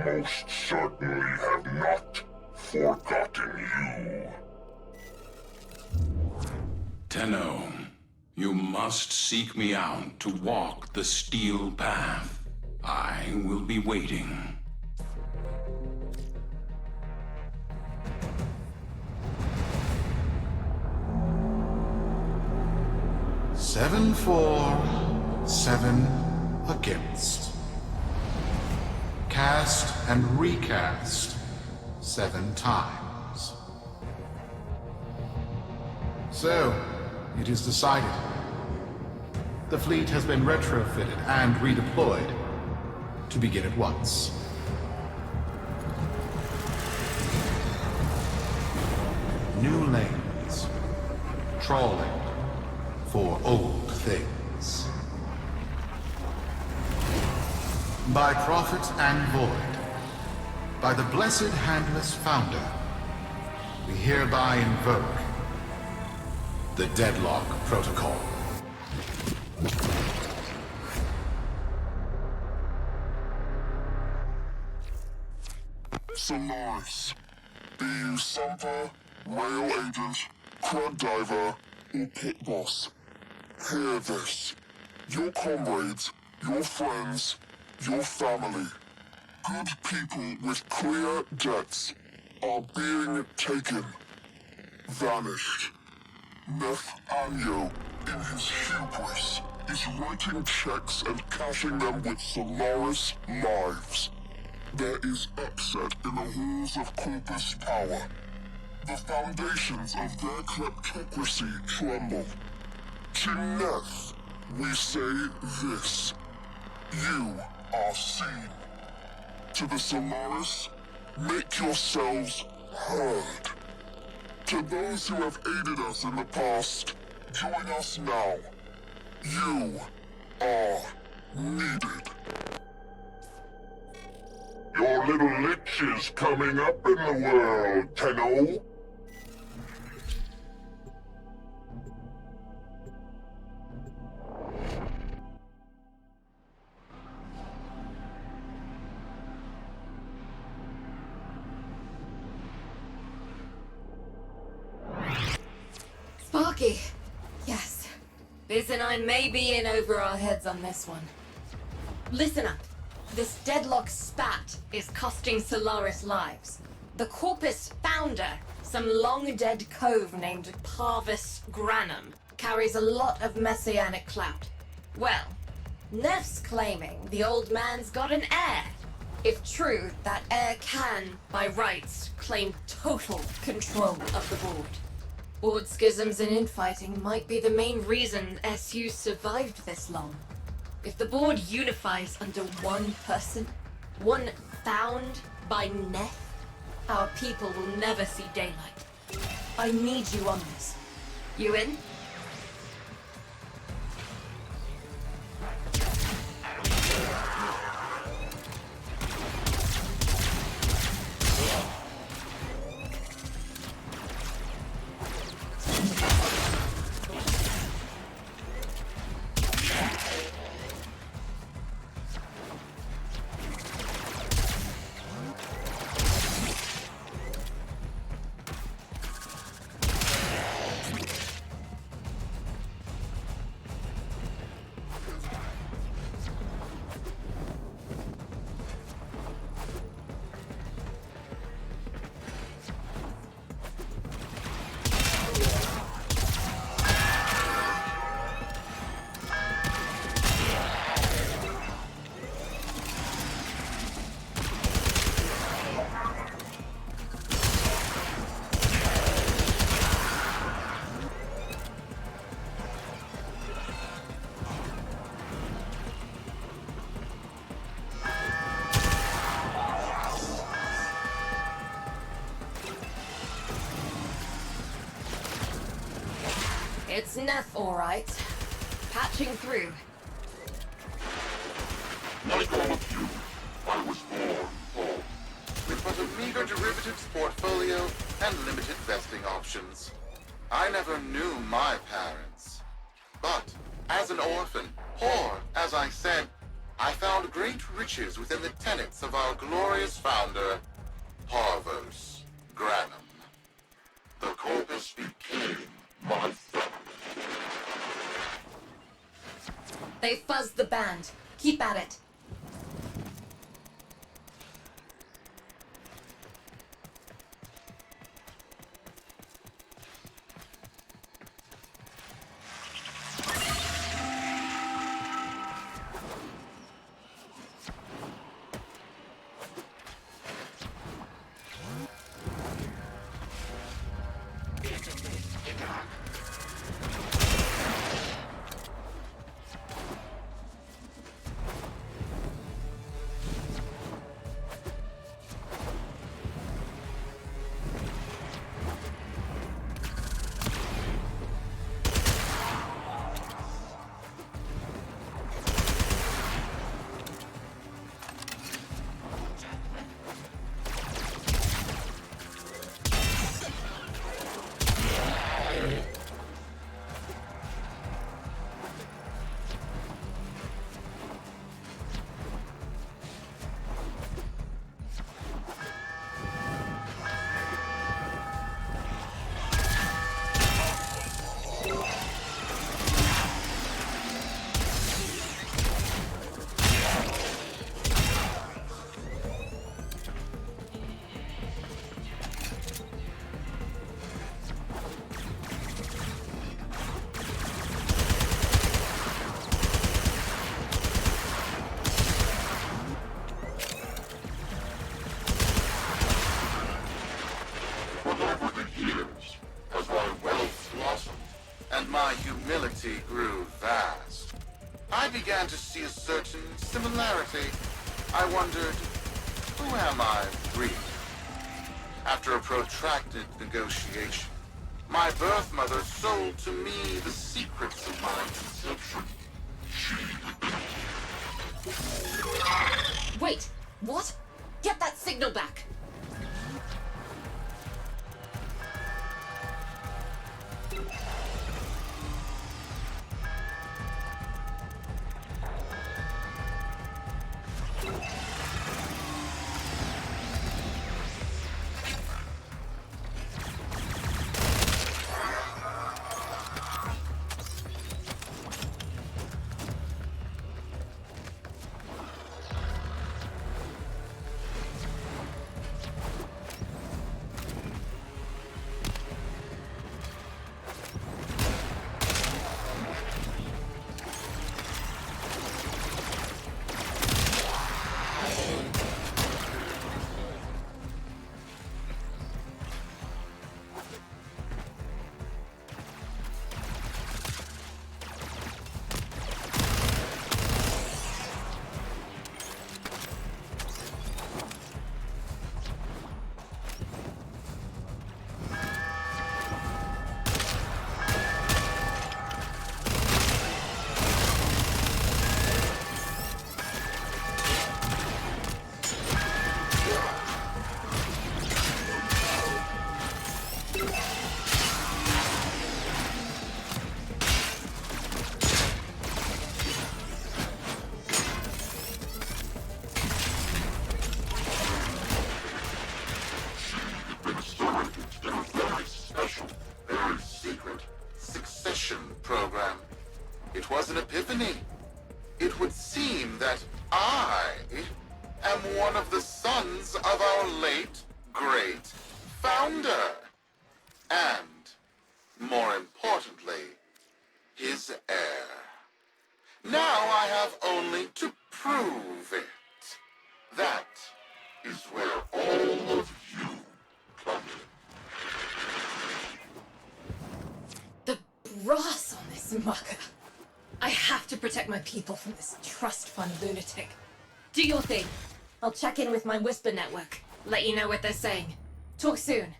most certainly have not forgotten you. Tenno, you must seek me out to walk the steel path. I will be waiting. Seven for, 7 against. Cast and recast 7 times. So, it is decided. The fleet has been retrofitted and redeployed to begin at once. New lanes. Trawling for old things. By prophet and void, by the blessed handless founder, we hereby invoke the Deadlock Protocol. Solaris, be you Sumper, Rail Agent, Crud Diver, or Pit Boss. Hear this. Your comrades, your friends, your family, good people with clear debts are being taken. Vanished. Nathaniel, in his hubris, is writing checks and cashing them with Solaris lives. There is upset in the halls of Corpus power. The foundations of their kleptocracy tremble. To Neth, we say this. You are seen. To the Solaris, make yourselves heard. To those who have aided us in the past, join us now. You are needed. Your little lich is coming up in the world, Tenno. Sparky! Yes. Biz and I may be in over our heads on this one. Listen up. This Deadlock spat is costing Solaris lives. The Corpus founder, some long-dead cove named Parvis Granum, carries a lot of messianic clout. Well, Neff's claiming the old man's got an heir. If true, that heir can, by rights, claim total control of the board. Board schisms and infighting might be the main reason SU survived this long. If the board unifies under one person, one found by Neff, our people will never see daylight. I need you on this. You in? It's Neff, all right. Patching through. Like all of you, I was born poor. With but a meager derivatives portfolio and limited vesting options. I never knew my parents. But, as an orphan, poor, as I said, I found great riches within the tenets of our glorious founder, Parvos Granum. The Corpus became my family. They fuzzed the band. Keep at it. My humility grew vast. I began to see a certain similarity. I wondered, who am I really? After a protracted negotiation, my birth mother sold to me the secrets of my conception. Wait, what? Get that signal back! It was an epiphany. It would seem that I am one of the sons of our late, great founder. And, more importantly, his heir. Now I have only to prove it. That is where all of you come in. The brass on this mucker. I have to protect my people from this trust fund lunatic. Do your thing. I'll check in with my Whisper network. Let you know what they're saying. Talk soon.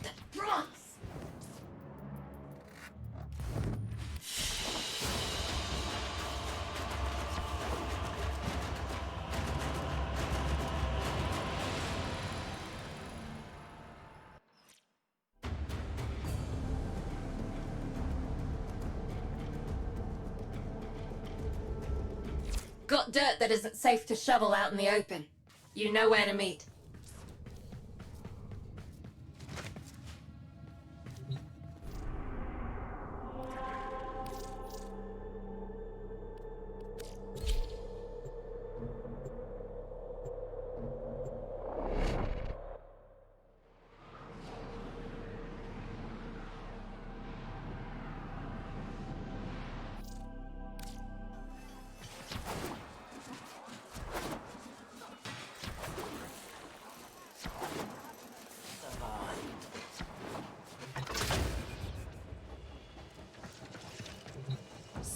The brass! Got dirt that isn't safe to shovel out in the open. You know where to meet.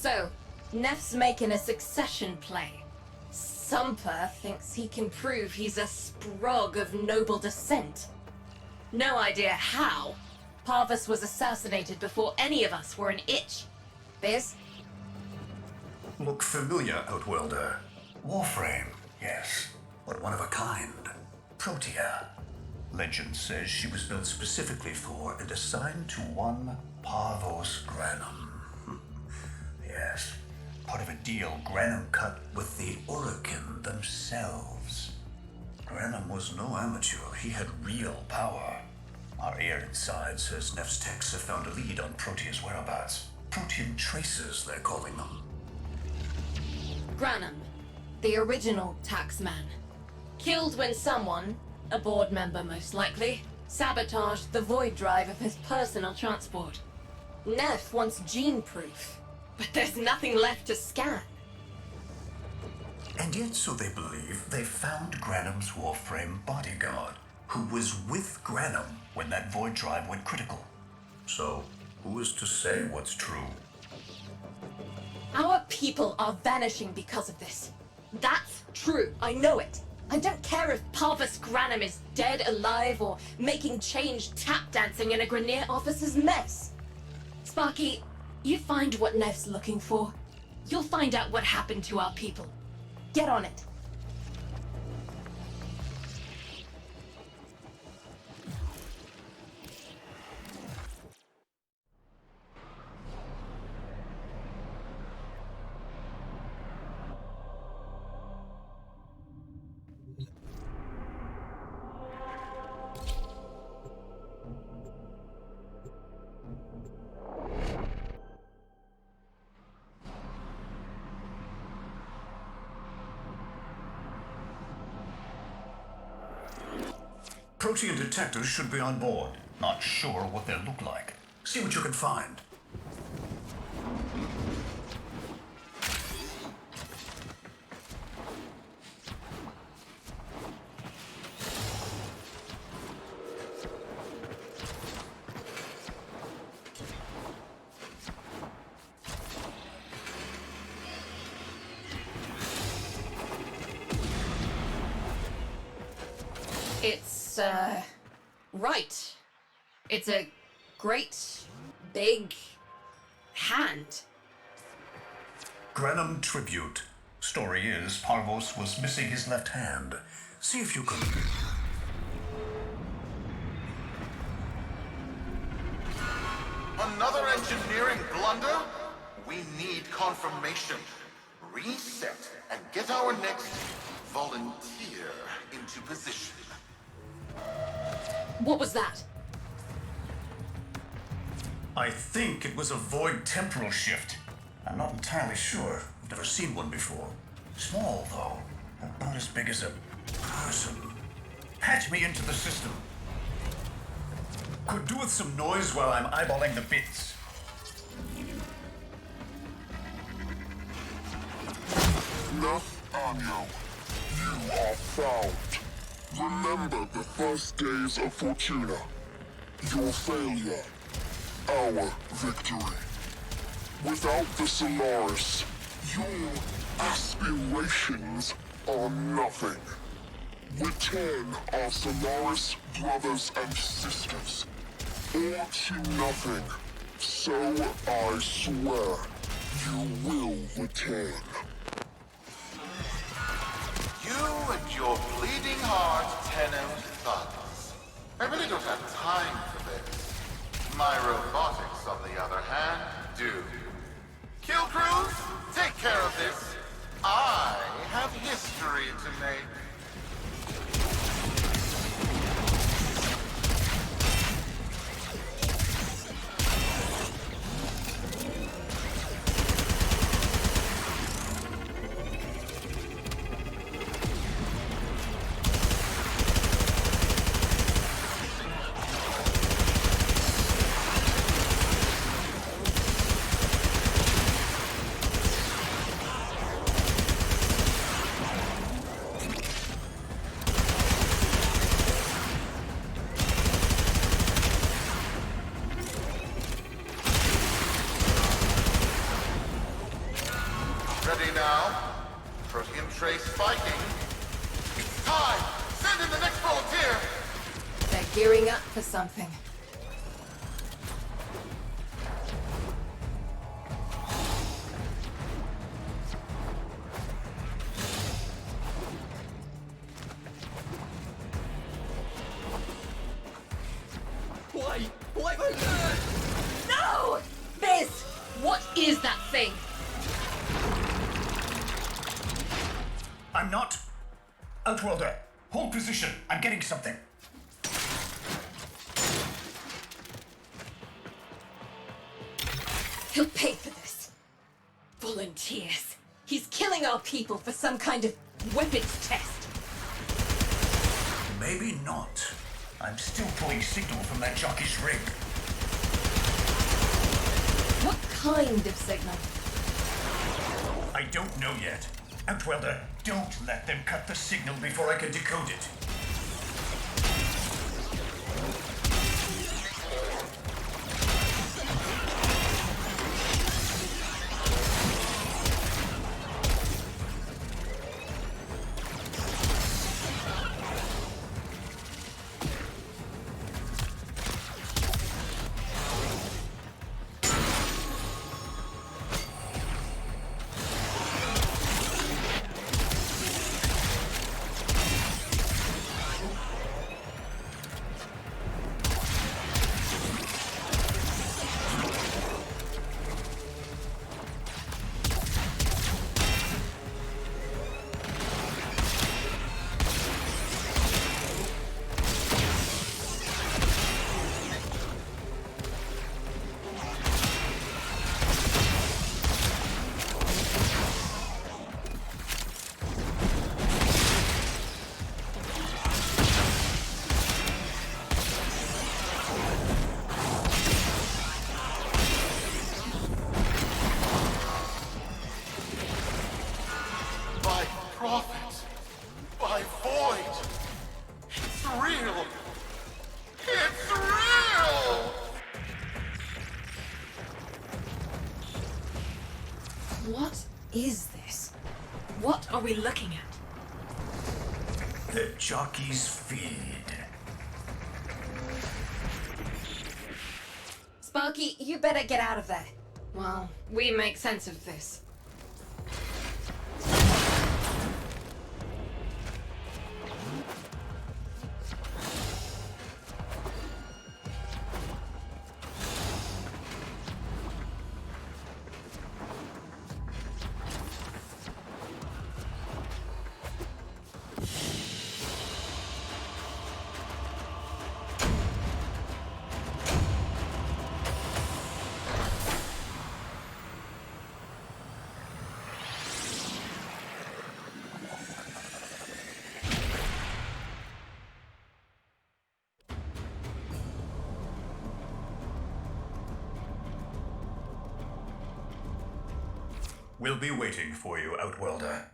So, Neff's making a succession play. Sumper thinks he can prove he's a sprog of noble descent. No idea how. Parvus was assassinated before any of us were an itch. Biz? Look familiar, Outworlder. Warframe, yes, but one of a kind. Protea. Legend says she was built specifically for and assigned to one Parvos Granum. Yes, part of a deal Granum cut with the Orokin themselves. Granum was no amateur. He had real power. Our air inside says Neff's techs have found a lead on Protea's whereabouts. Protean traces, they're calling them. Granum, the original taxman. Killed when someone, a board member most likely, sabotaged the void drive of his personal transport. Neff wants gene proof, but there's nothing left to scan. And yet, so they believe, they found Granum's Warframe bodyguard, who was with Granum when that void drive went critical. So, who is to say what's true? Our people are vanishing because of this. That's true, I know it. I don't care if Parvus Granum is dead, alive, or making change tap dancing in a Grenier officer's mess. Sparky, you find what Neff's looking for. You'll find out what happened to our people. Get on it. Protean detectors should be on board. Not sure what they look like. See what you can find. It's, right. It's a great, big hand. Granum tribute. Story is, Parvos was missing his left hand. See if you can... Another engineering blunder? We need confirmation. Reset and get our next volunteer into position. What was that? I think it was a void temporal shift. I'm not entirely sure. I've never seen one before. Small, though. About as big as a person. Patch me into the system. Could do with some noise while I'm eyeballing the bits. Enough, Anyo. You are found. Remember the first days of Fortuna. Your failure. Our victory. Without the Solaris, your aspirations are nothing. Return our Solaris brothers and sisters. Or to nothing. So I swear, you will return. You and your bleeding heart, Tenno's thugs. I really don't have time for this. My robotics, on the other hand, do. Kill crews, take care of this. I have history to make. now. Protean trace spiking. It's time! Send in the next volunteer! They're gearing up for something. Why won't you? No! Biz! What is that thing? I'm not. Outworlder, hold position. I'm getting something. He'll pay for this. Volunteers. He's killing our people for some kind of weapons test. Maybe not. I'm still pulling signal from that jockey's rig. What kind of signal? I don't know yet. Outworlder, don't let them cut the signal before I can decode it. By prophet! By void! It's real! It's real! What is this? What are we looking at? The jockey's feed. Sparky, you better get out of there. Well, we make sense of this. We'll be waiting for you, Outworlder.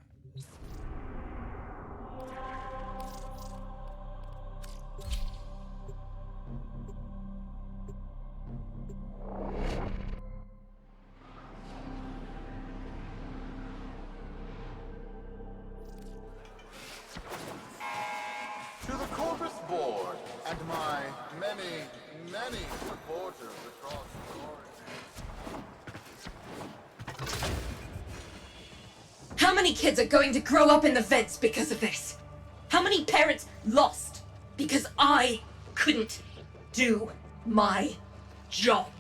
To the Corpus Board and my many, many supporters across the origin. How many kids are going to grow up in the vents because of this? How many parents lost because I couldn't do my job?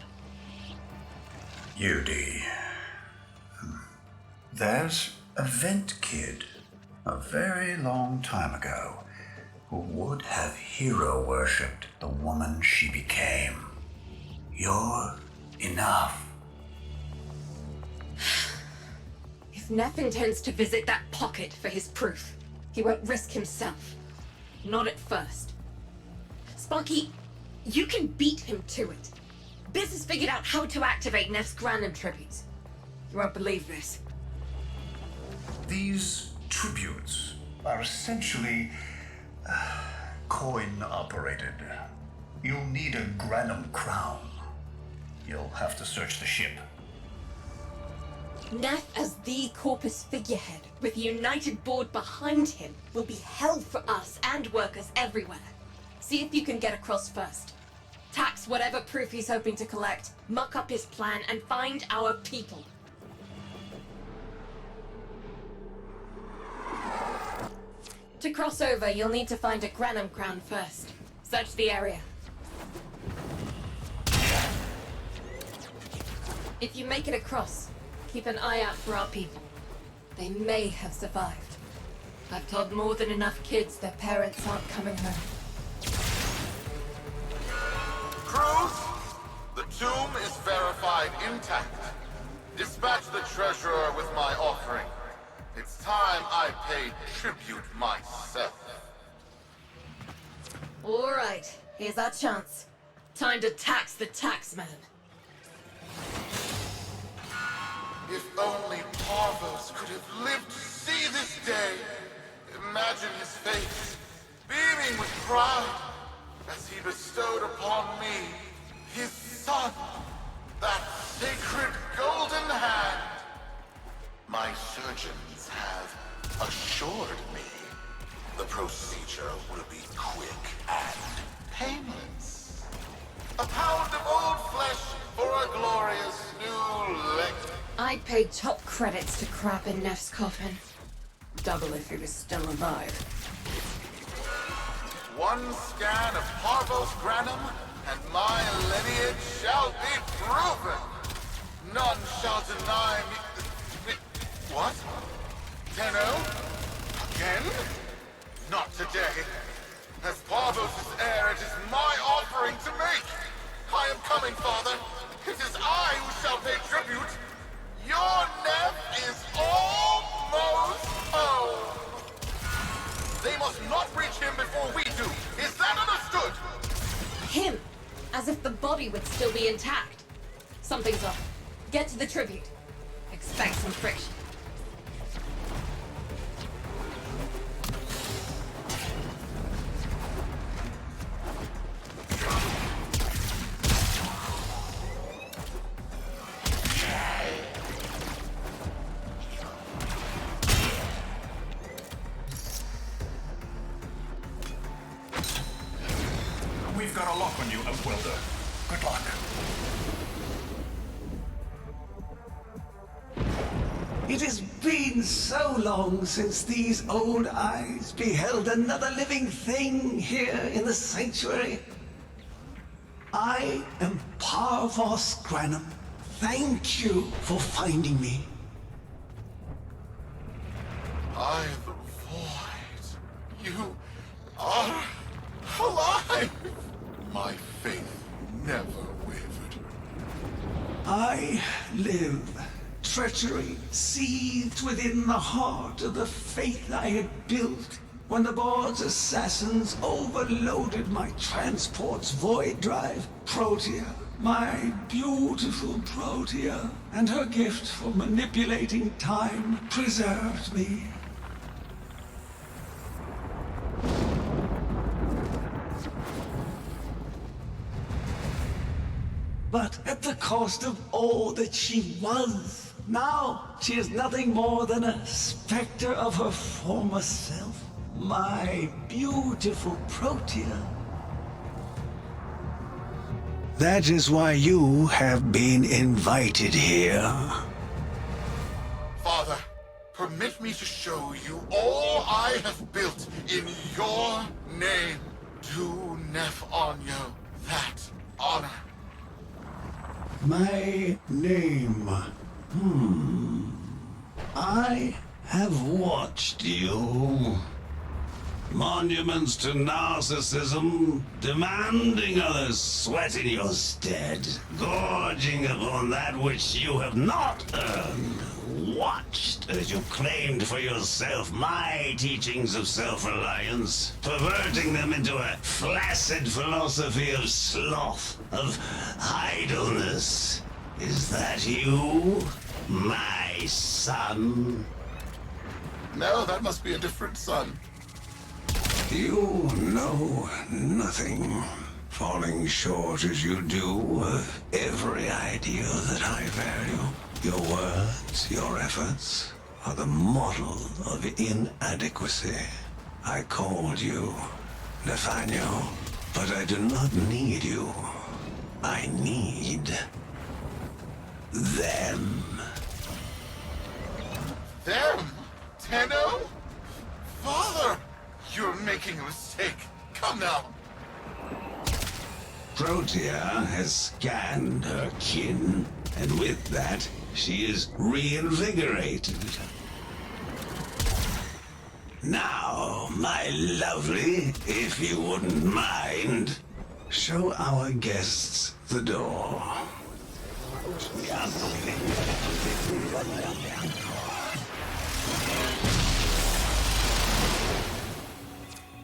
UD. There's a vent kid a very long time ago who would have hero worshipped the woman she became. You're enough. If Neff intends to visit that pocket for his proof, he won't risk himself. Not at first. Sparky, you can beat him to it. Biz has figured out how to activate Neff's Grandam tributes. You won't believe this. These tributes are essentially coin-operated. You'll need a Granum crown. You'll have to search the ship. Neff as the Corpus figurehead, with a united board behind him, will be hell for us and workers everywhere. See if you can get across first. Tax whatever proof he's hoping to collect, muck up his plan, and find our people. To cross over, you'll need to find a Granum crown first. Search the area. If you make it across, keep an eye out for our people. They may have survived. I've told more than enough kids their parents aren't coming home. Cruz, the tomb is verified intact. Dispatch the treasurer with my offering. It's time I paid tribute myself. All right, here's our chance. Time to tax the taxman. If only Parvos could have lived to see this day. Imagine his face, beaming with pride, as he bestowed upon me, his son, that sacred golden hand. My surgeons have assured me the procedure will be quick and painless. A pound of old flesh for a glorious new leg. I'd pay top credits to crap in Neff's coffin. Double if he was still alive. One scan of Parvos Granum, and my lineage shall be proven. None shall deny me. What? Tenno? Again? Not today. As Parvos' heir, it is my offering to make. I am coming, Father. It is I who shall pay tribute. Your Neff is almost home. They must not reach him before we do. Is that understood? Him! As if the body would still be intact. Something's off. Get to the tribute. Expect some friction. We've got a lock on you, Outwelder. Good luck. It has been so long since these old eyes beheld another living thing here in the sanctuary. I am Parvos Granum. Thank you for finding me. I the void. You are alive. My faith never wavered. I live. Treachery seethed within the heart of the faith I had built when the board's assassins overloaded my transport's void drive. Protea, my beautiful Protea, and her gift for manipulating time preserved me. But at the cost of all that she was. Now she is nothing more than a specter of her former self. My beautiful Protea. That is why you have been invited here. Father, permit me to show you all I have built in your name. Do Neff Anyo that honor. My name. I have watched you. Monuments to narcissism, demanding others sweat in your stead, gorging upon that which you have not earned. Watched as you claimed for yourself my teachings of self-reliance, perverting them into a flaccid philosophy of sloth, of idleness. Is that you, my son? No, that must be a different son. You know nothing, falling short as you do of every ideal that I value. Your words, your efforts, are the model of inadequacy. I called you, Nathaniel, but I do not need you. I need them. Them? Tenno? Father! You're making a mistake. Come now. Protea has scanned her kin, and with that, she is reinvigorated. Now, my lovely, if you wouldn't mind, show our guests the door.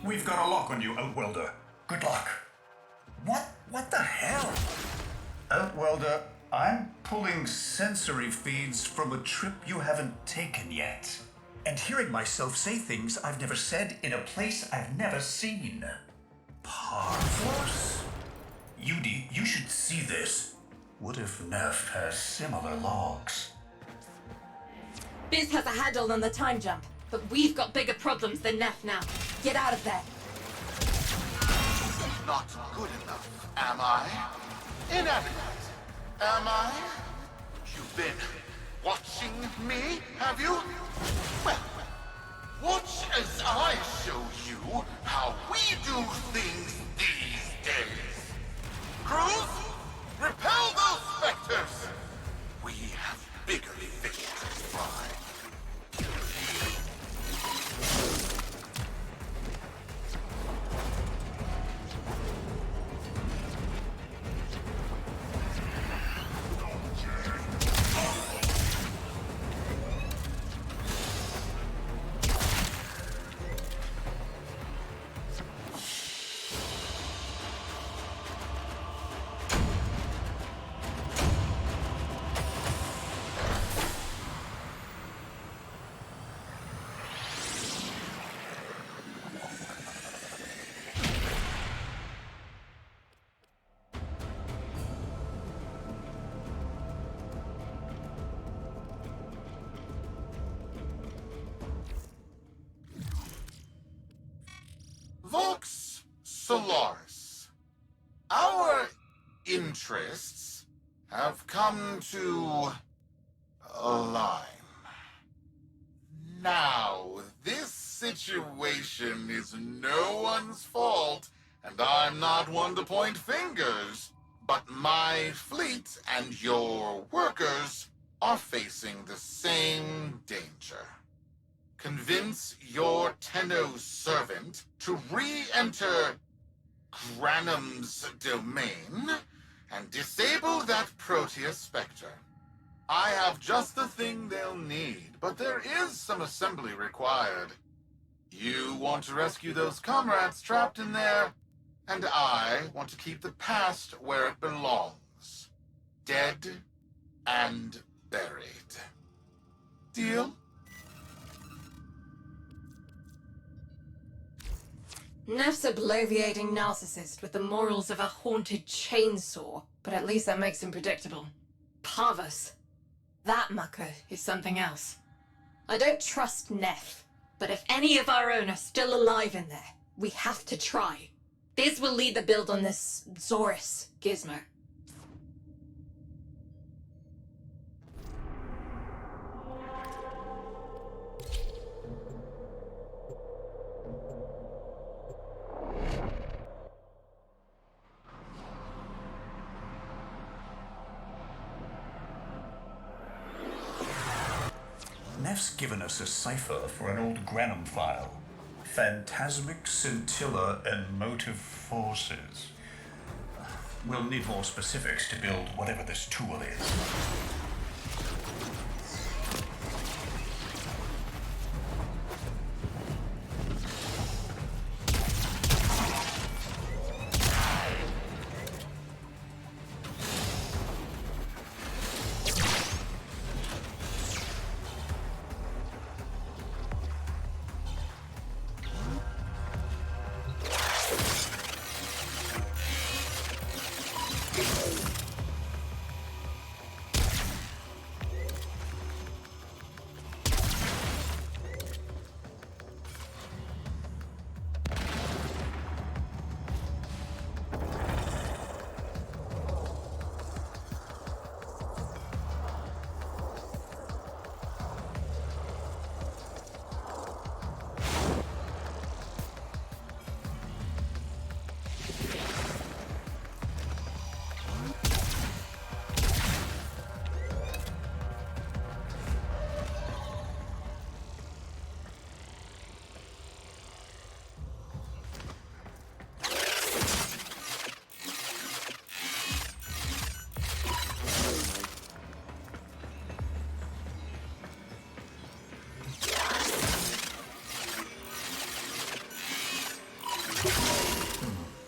We've got a lock on you, Outworlder. Good luck. What the hell? Outworlder, I'm pulling sensory feeds from a trip you haven't taken yet. And hearing myself say things I've never said in a place I've never seen. Parforce? Yudi, you should see this. What if Neff has similar logs? Biz has a handle on the time jump, but we've got bigger problems than Neff now. Get out of there. Not good enough, am I? Inadequate, am I? You've been watching me, have you? Well, watch as I show you how we do things these days. Crews, repel those specters! We have bigger fish to fry. Vox Solaris. Our interests have come to align. Now, this situation is no one's fault, and I'm not one to point fingers, but my fleet and your workers are facing the same danger. Convince your Tenno servant to re-enter Granum's domain and disable that Protea Spectre. I have just the thing they'll need, but there is some assembly required. You want to rescue those comrades trapped in there, and I want to keep the past where it belongs. Dead and buried. Deal? Neff's a bloviating narcissist with the morals of a haunted chainsaw, but at least that makes him predictable. Parvus. That mucker is something else. I don't trust Neff, but if any of our own are still alive in there, we have to try. Biz will lead the build on this Zorus gizmo. Neff's given us a cipher for an old Granum file. Phantasmic scintilla and motive forces. We'll need more specifics to build whatever this tool is.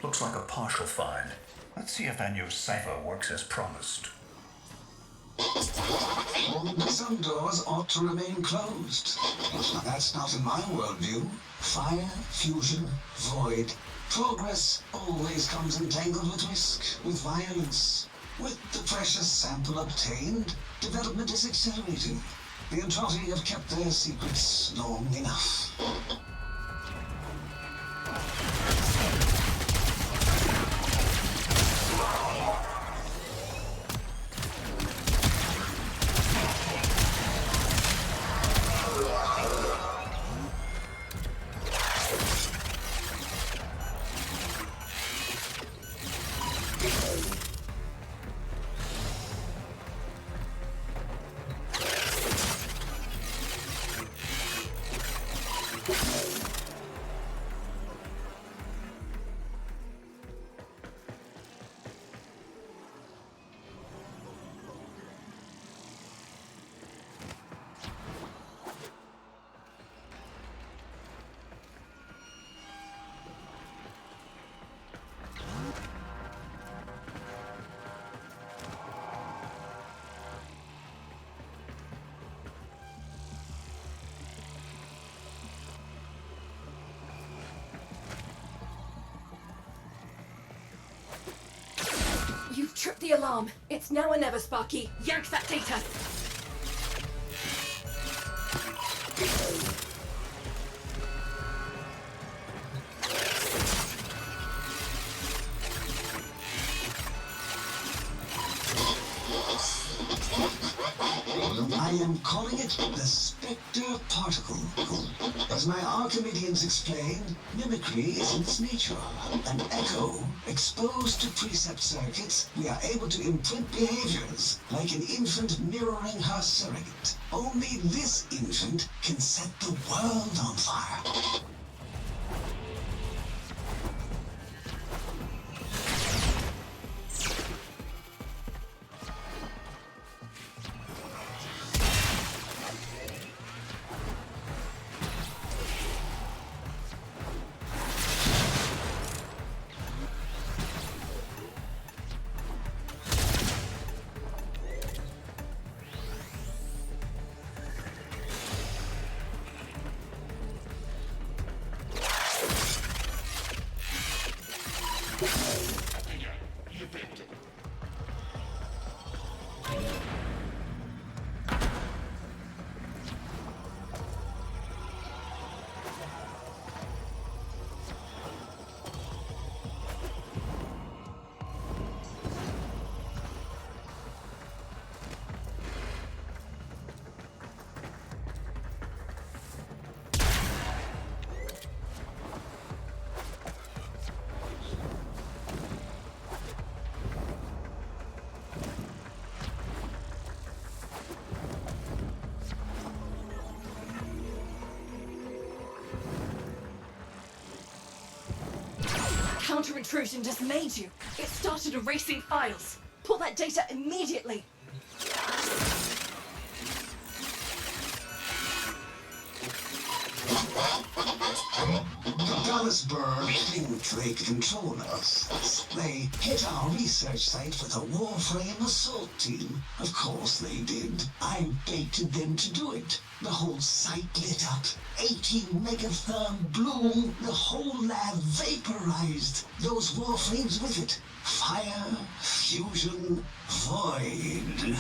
Looks like a partial find. Let's see if that new cipher works as promised. Some doors ought to remain closed. That's not in my worldview. Fire, fusion, void. Progress always comes entangled with risk, with violence. With the precious sample obtained, development is accelerating. The Entrati have kept their secrets long enough. You've tripped the alarm. It's now or never, Sparky. Yank that data. I am calling it the Spectre Particle. As my Archimedeans explained, mimicry is in its nature. An echo exposed to precept circuits, we are able to imprint behaviors like an infant mirroring her surrogate. Only this infant can set the world on fire. Counter-intrusion dismayed you. It started erasing files. Pull that data immediately. Dallasburg think they control us. They hit our research site with a Warframe assault team. Of course they did. I baited them to do it. The whole site lit up. 80 megatherm bloom. The whole lab vaporized. Those Warframes with it. Fire, fusion, void.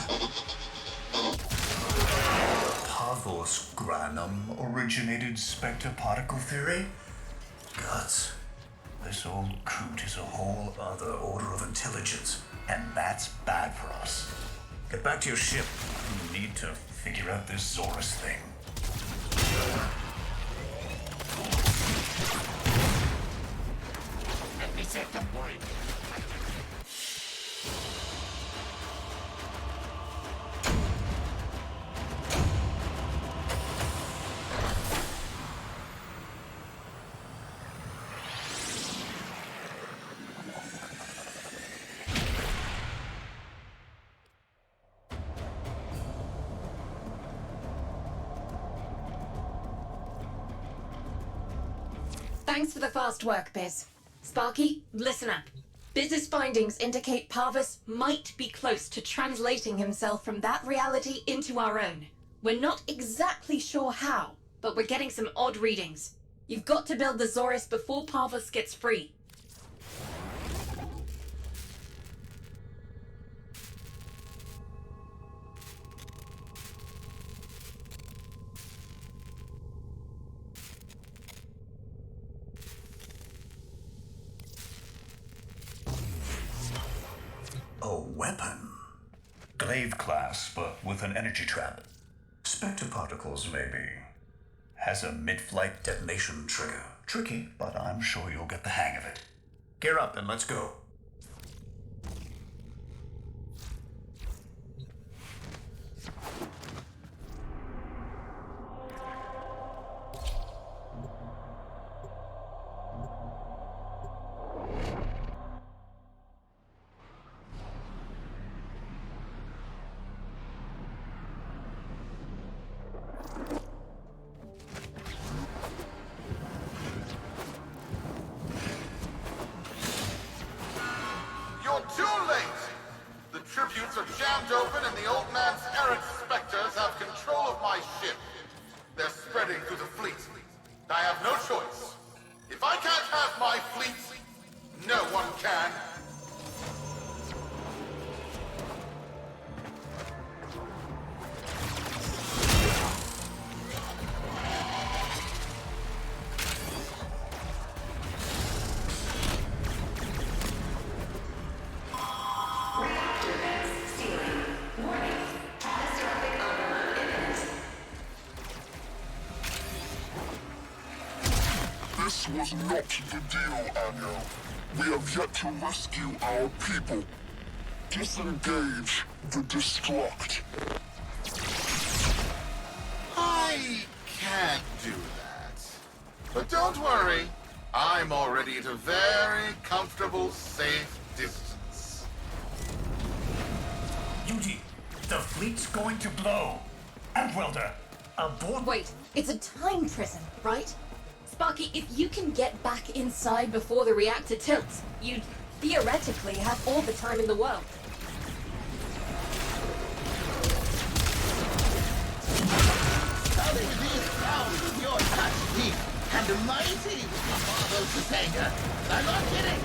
Pavos Granum originated Spectre particle theory? Guts. This old coot is a whole other order of intelligence, and that's bad for us. Get back to your ship. You need to figure out this Zorus thing. Let me set the point. Thanks for the fast work, Biz. Sparky, listen up. Business findings indicate Parvus might be close to translating himself from that reality into our own. We're not exactly sure how, but we're getting some odd readings. You've got to build the Zorus before Parvus gets free. A weapon. Glaive class, but with an energy trap. Spectre particles, maybe. Has a mid-flight detonation trigger. Tricky, but I'm sure you'll get the hang of it. Gear up and let's go. You're too late! The tributes are jammed open and the old man's errant specters have control of my ship. They're spreading through the fleet. I have no choice. If I can't have my fleet, no one can. This was not the deal, Anyo. We have yet to rescue our people. Disengage the Destruct. I can't do that. But don't worry. I'm already at a very comfortable, safe distance. Yuji, the fleet's going to blow. And Welder, aboard. Wait, it's a time prison, right? Sparky, if you can get back inside before the reactor tilts, you'd theoretically have all the time in the world. Nothing is found with your touch deep and mighty with your marvelous anger. I'm not kidding.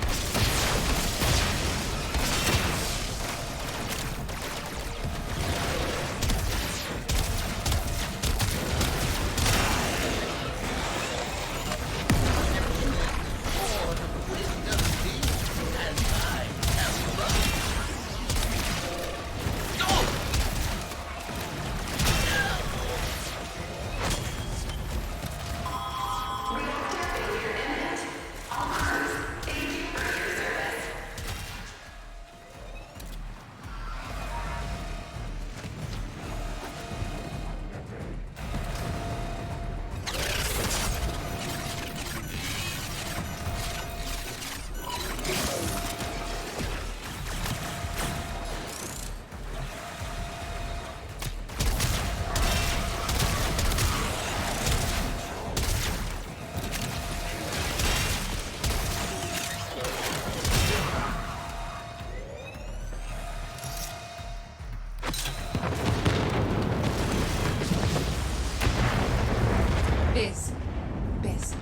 Biz.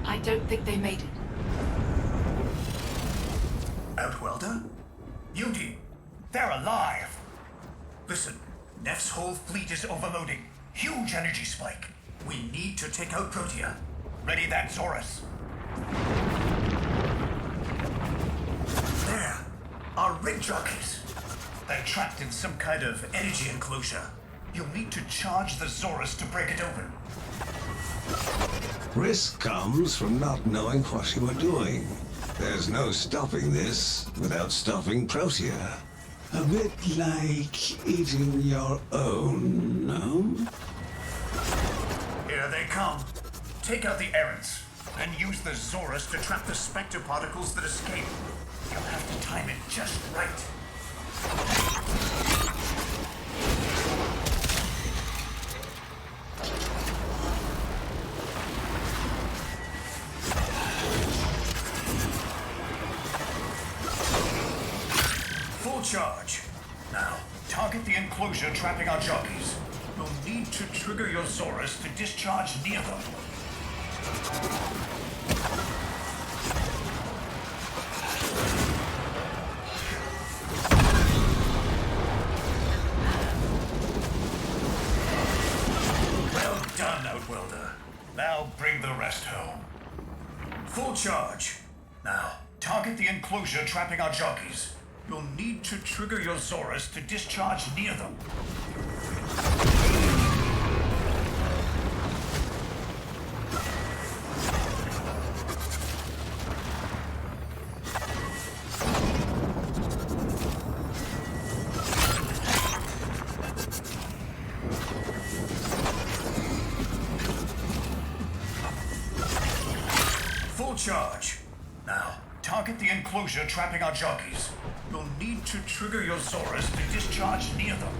I don't think they made it. Outwelder? Yuji, they're alive! Listen, Neff's whole fleet is overloading. Huge energy spike. We need to take out Protea. Ready that, Zorus. There, our rig jockeys. They're trapped in some kind of energy enclosure. You'll need to charge the Zorus to break it open. Risk comes from not knowing what you are doing. There's no stopping this without stopping Protea. A bit like eating your own, no? Here they come. Take out the errants, and use the Zorus to trap the Spectre particles that escape. You'll have to time it just right. Full charge. Now, target the enclosure trapping our jockeys. You'll need to trigger your Zorus to discharge near them. Well done, Outworlder. Now bring the rest home. Full charge. Now, target the enclosure trapping our jockeys. You'll need to trigger your Zorus to discharge near them. Full charge. Now, target the enclosure trapping our jockeys. You'll need to trigger your Zorus to discharge near them.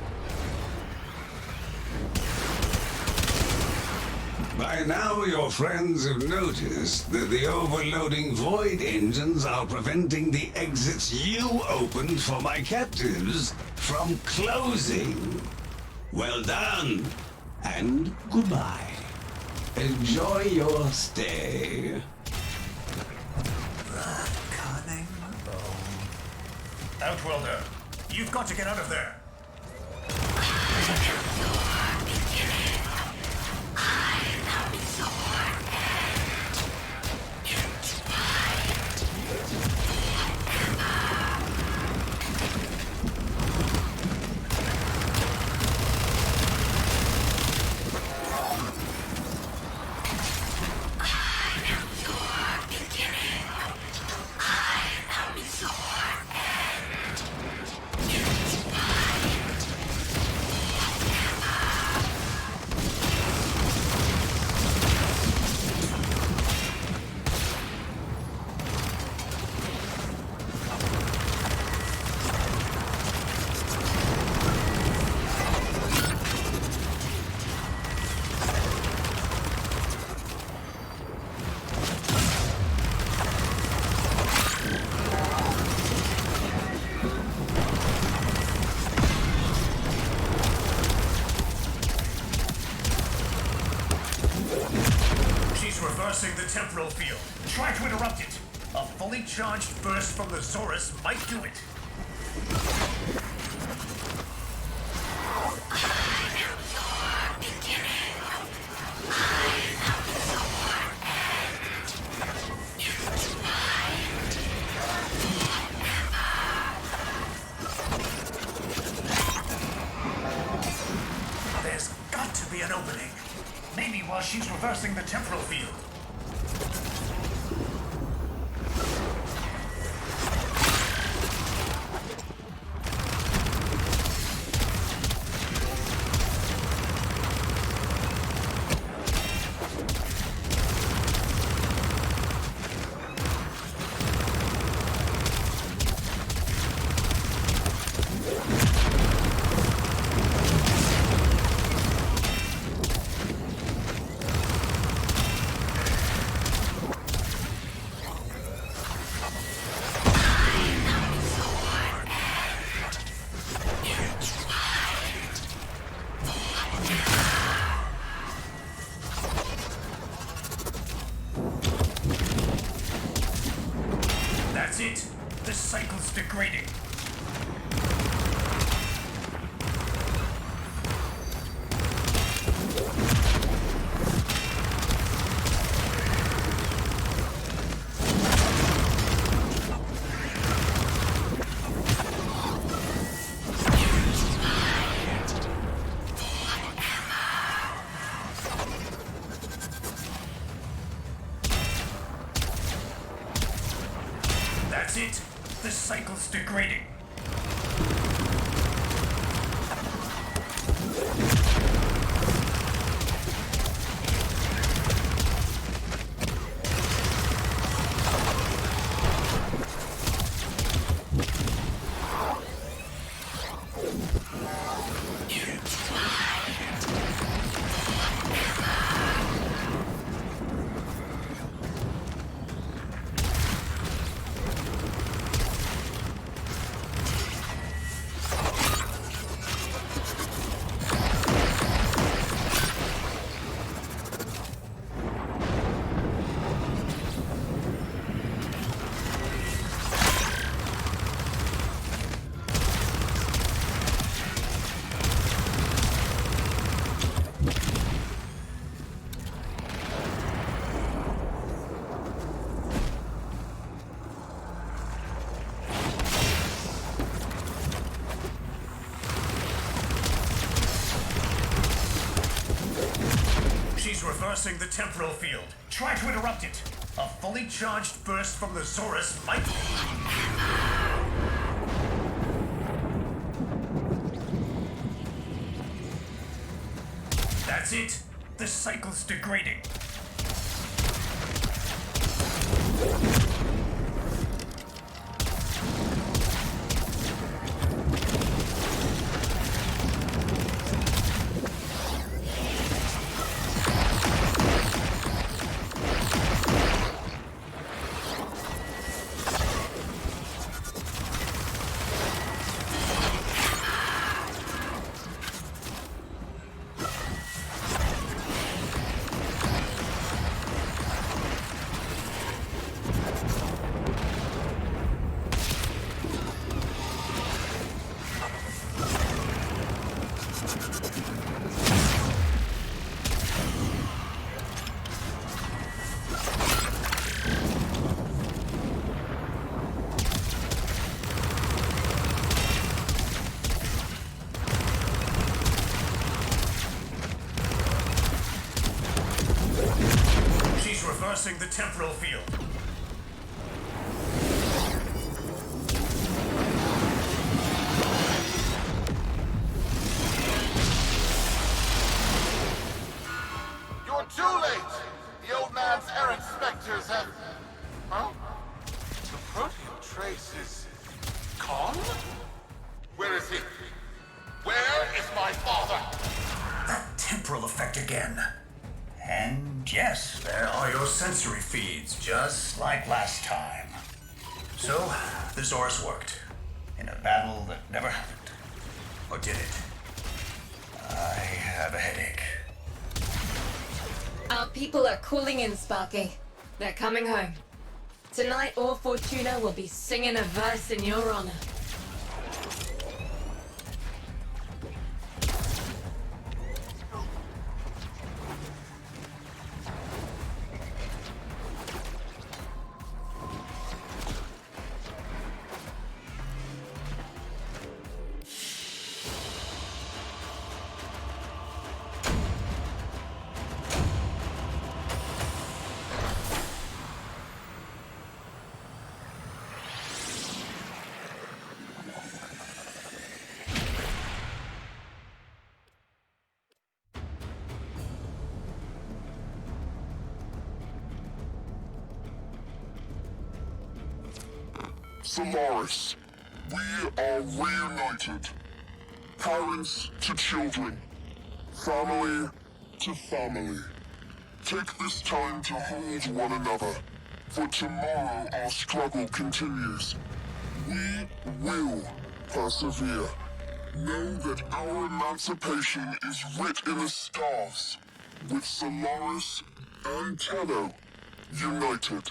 By now, your friends have noticed that the overloading void engines are preventing the exits you opened for my captives from closing. Well done, and goodbye. Enjoy your stay. Cunning bone. Outworlder, you've got to get out of there. Reversing the temporal field. Try to interrupt it. A fully charged burst from the Zorus might do it. There's got to be an opening. Maybe while she's reversing the temporal field. That's it. The cycle's degrading. That's it. The cycle's degrading. reversing the temporal field. Try to interrupt it. A fully charged burst from the Zorus might... That's it. The cycle's degrading. Reversing the temporal field. You're too late! The old man's errant specters have... Huh? The protean trace is... gone? Where is he? Where is my father? That temporal effect again. And yes, there are your sensory feeds, just like last time. So, the Zorus worked. In a battle that never happened. Or did it? I have a headache. Our people are calling in, Sparky. They're coming home. Tonight, all Fortuna will be singing a verse in your honor. Solaris, we are reunited. Parents to children. Family to family. Take this time to hold one another, for tomorrow our struggle continues. We will persevere. Know that our emancipation is writ in the stars, with Solaris and Tello united.